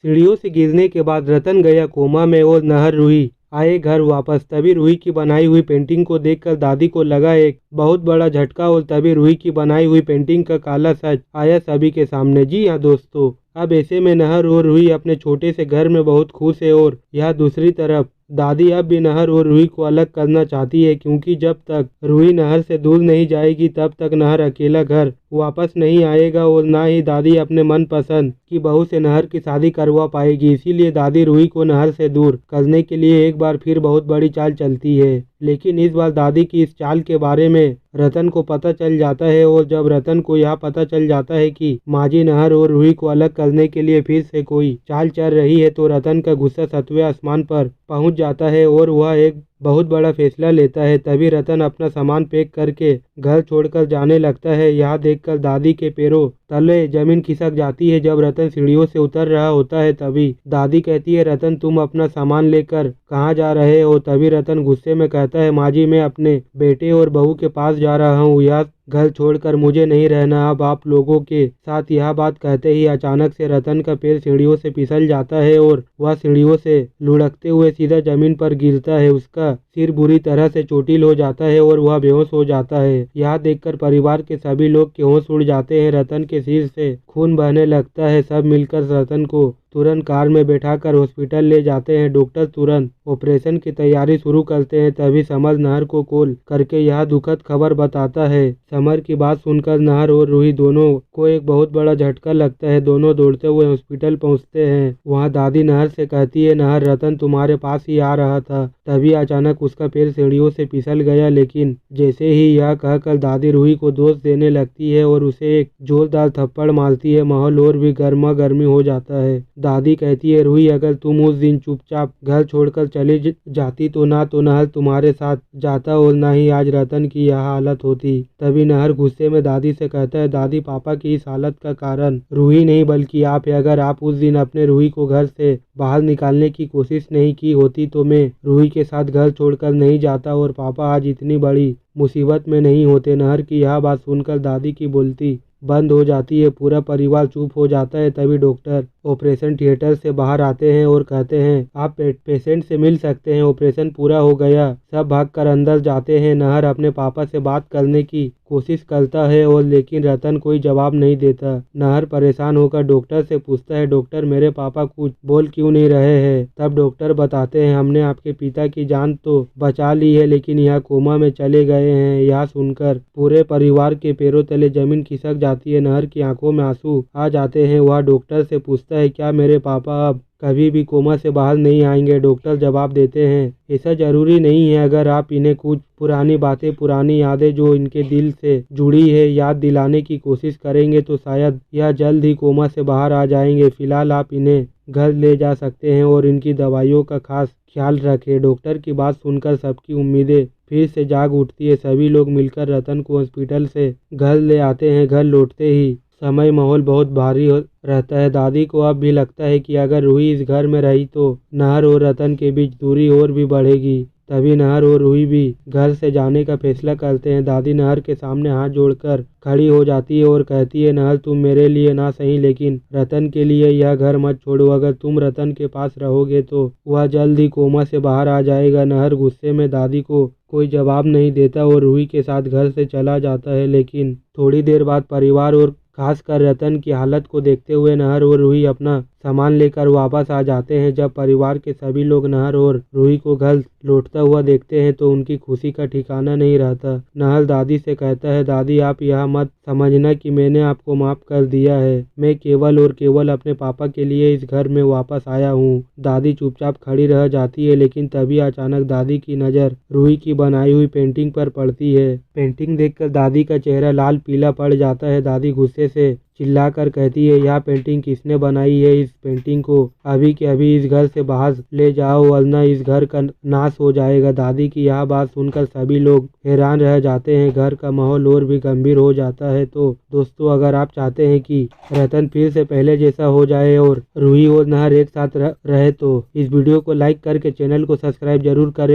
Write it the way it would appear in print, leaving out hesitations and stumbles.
सीढ़ियों से गिरने के बाद रतन गया कोमा में और नहर रूही आए घर वापस। तभी रूही की बनाई हुई पेंटिंग को देखकर दादी को लगा एक बहुत बड़ा झटका और तभी रूही की बनाई हुई पेंटिंग का काला सच आया सभी के सामने। जी हाँ दोस्तों, अब ऐसे में नहर और रूही अपने छोटे से घर में बहुत खुश है और यहाँ दूसरी तरफ दादी अब भी नहर और रूही को अलग करना चाहती है, क्योंकि जब तक रूही नहर से दूर नहीं जाएगी तब तक नहर अकेला घर वापस नहीं आएगा और ना ही दादी अपने मनपसंद की बहू से नहर की शादी करवा पाएगी। इसीलिए दादी रूही को नहर से दूर करने के लिए एक बार फिर बहुत बड़ी चाल चलती है। लेकिन इस बार दादी की इस चाल के बारे में रतन को पता चल जाता है और जब रतन को यह पता चल जाता है कि माजी नहर और रूही को अलग करने के लिए फिर से कोई चाल चल रही है तो रतन का गुस्सा 7वें आसमान पर पहुंच जाता है और वह एक बहुत बड़ा फैसला लेता है। तभी रतन अपना सामान पैक करके घर छोड़कर जाने लगता है। यह देखकर दादी के पैरों तले जमीन खिसक जाती है। जब रतन सीढ़ियों से उतर रहा होता है तभी दादी कहती है, रतन तुम अपना सामान लेकर कहाँ जा रहे हो? तभी रतन गुस्से में कहता है, माँ जी मैं अपने बेटे और बहू के पास जा रहा हूँ, यह घर छोड़कर मुझे नहीं रहना अब आप लोगों के साथ। यह बात कहते ही अचानक से रतन का पैर सीढ़ियों से फिसल जाता है और वह सीढ़ियों से लुढ़कते हुए सीधा जमीन पर गिरता है। उसका सिर बुरी तरह से चोटिल हो जाता है और वह बेहोश हो जाता है। यह देखकर परिवार के सभी लोग के होश उड़ जाते हैं। रतन के सिर से खून बहने लगता है। सब मिलकर रतन को तुरंत कार में बैठाकर हॉस्पिटल ले जाते हैं। डॉक्टर तुरंत ऑपरेशन की तैयारी शुरू करते हैं। तभी समर नहर को कॉल करके यह दुखद खबर बताता है। समर की बात सुनकर नहर और रूही दोनों को एक बहुत बड़ा झटका लगता है। दोनों दौड़ते हुए हॉस्पिटल पहुंचते हैं। वहां दादी नहर से कहती है, नहर रतन तुम्हारे पास ही आ रहा था। तभी अचानक उसका पैर सीढ़ियों से फिसल गया। लेकिन जैसे ही यह कहकर दादी रूही को दोष देने लगती है और उसे एक जोरदार थप्पड़ मारती है। माहौल और भी गर्मा गर्मी हो जाता है। दादी कहती है, रूही अगर तुम उस दिन चुपचाप घर छोड़कर चली जाती तो नहर तुम्हारे साथ जाता और ना ही आज रतन की यह हालत होती। तभी नहर गुस्से में दादी से कहता है, दादी पापा की इस हालत का कारण रूही नहीं बल्कि आप है। अगर आप उस दिन अपने रूही को घर से बाहर निकालने की कोशिश नहीं की होती तो मैं रूही के साथ घर छोड़कर नहीं जाता और पापा आज इतनी बड़ी मुसीबत में नहीं होते। नहर की यह बात सुनकर दादी की बोलती बंद हो जाती है। पूरा परिवार चुप हो जाता है। तभी डॉक्टर ऑपरेशन थिएटर से बाहर आते हैं और कहते हैं, आप पेशेंट से मिल सकते हैं, ऑपरेशन पूरा हो गया। सब भागकर अंदर जाते हैं। नहर अपने पापा से बात करने की कोशिश करता है और लेकिन रतन कोई जवाब नहीं देता। नहर परेशान होकर डॉक्टर से पूछता है, डॉक्टर मेरे पापा कुछ बोल क्यों नहीं रहे हैं? तब डॉक्टर बताते हैं, हमने आपके पिता की जान तो बचा ली है लेकिन यह कोमा में चले गए हैं। यह सुनकर पूरे परिवार के पैरों तले जमीन खिसक जाती है। नहर की आंखों में आंसू आ जाते हैं। वह डॉक्टर से पूछता है, क्या मेरे पापा अब कभी भी कोमा से बाहर नहीं आएंगे? डॉक्टर जवाब देते हैं, ऐसा जरूरी नहीं है। अगर आप इन्हें कुछ पुरानी बातें, पुरानी यादें जो इनके दिल से जुड़ी है याद दिलाने की कोशिश करेंगे तो शायद यह जल्द ही कोमा से बाहर आ जाएंगे। फिलहाल आप इन्हें घर ले जा सकते हैं और इनकी दवाइयों का खास ख्याल रखें। डॉक्टर की बात सुनकर सबकी उम्मीदें फिर से जाग उठती है। सभी लोग मिलकर रतन को हॉस्पिटल से घर ले आते हैं। घर लौटते ही समय माहौल बहुत भारी रहता है। दादी को अब भी लगता है कि अगर रूही इस घर में रही तो नहर और रतन के बीच दूरी और भी बढ़ेगी। तभी नहर और रूही भी घर से जाने का फैसला करते हैं। दादी नहर के सामने हाथ जोड़कर खड़ी हो जाती है और कहती है, नहर तुम मेरे लिए ना सही लेकिन रतन के लिए यह घर मत छोड़ो। अगर तुम रतन के पास रहोगे तो वह जल्द ही कोमा से बाहर आ जाएगा। नहर गुस्से में दादी को कोई जवाब नहीं देता और रूही के साथ घर से चला जाता है। लेकिन थोड़ी देर बाद परिवार और खासकर रतन की हालत को देखते हुए नहर और रूही अपना सामान लेकर वापस आ जाते हैं। जब परिवार के सभी लोग नहर और रूही को घर लौटता हुआ देखते हैं तो उनकी खुशी का ठिकाना नहीं रहता। नहर दादी से कहता है, दादी आप यह मत समझना कि मैंने आपको माफ कर दिया है, मैं केवल और केवल अपने पापा के लिए इस घर में वापस आया हूँ। दादी चुपचाप खड़ी रह जाती है लेकिन तभी अचानक दादी की नज़र रूही की बनाई हुई पेंटिंग पर पड़ती है। पेंटिंग देखकर दादी का चेहरा लाल पीला पड़ जाता है। दादी गुस्से से चिल्लाकर कहती है, यह पेंटिंग किसने बनाई है? इस पेंटिंग को अभी के अभी इस घर से बाहर ले जाओ वरना इस घर का नाश हो जाएगा। दादी की यह बात सुनकर सभी लोग हैरान रह जाते हैं। घर का माहौल और भी गंभीर हो जाता है। तो दोस्तों, अगर आप चाहते हैं कि रतन फिर से पहले जैसा हो जाए और रूही और नहर एक साथ रहे तो इस वीडियो को लाइक करके चैनल को सब्सक्राइब जरूर करें।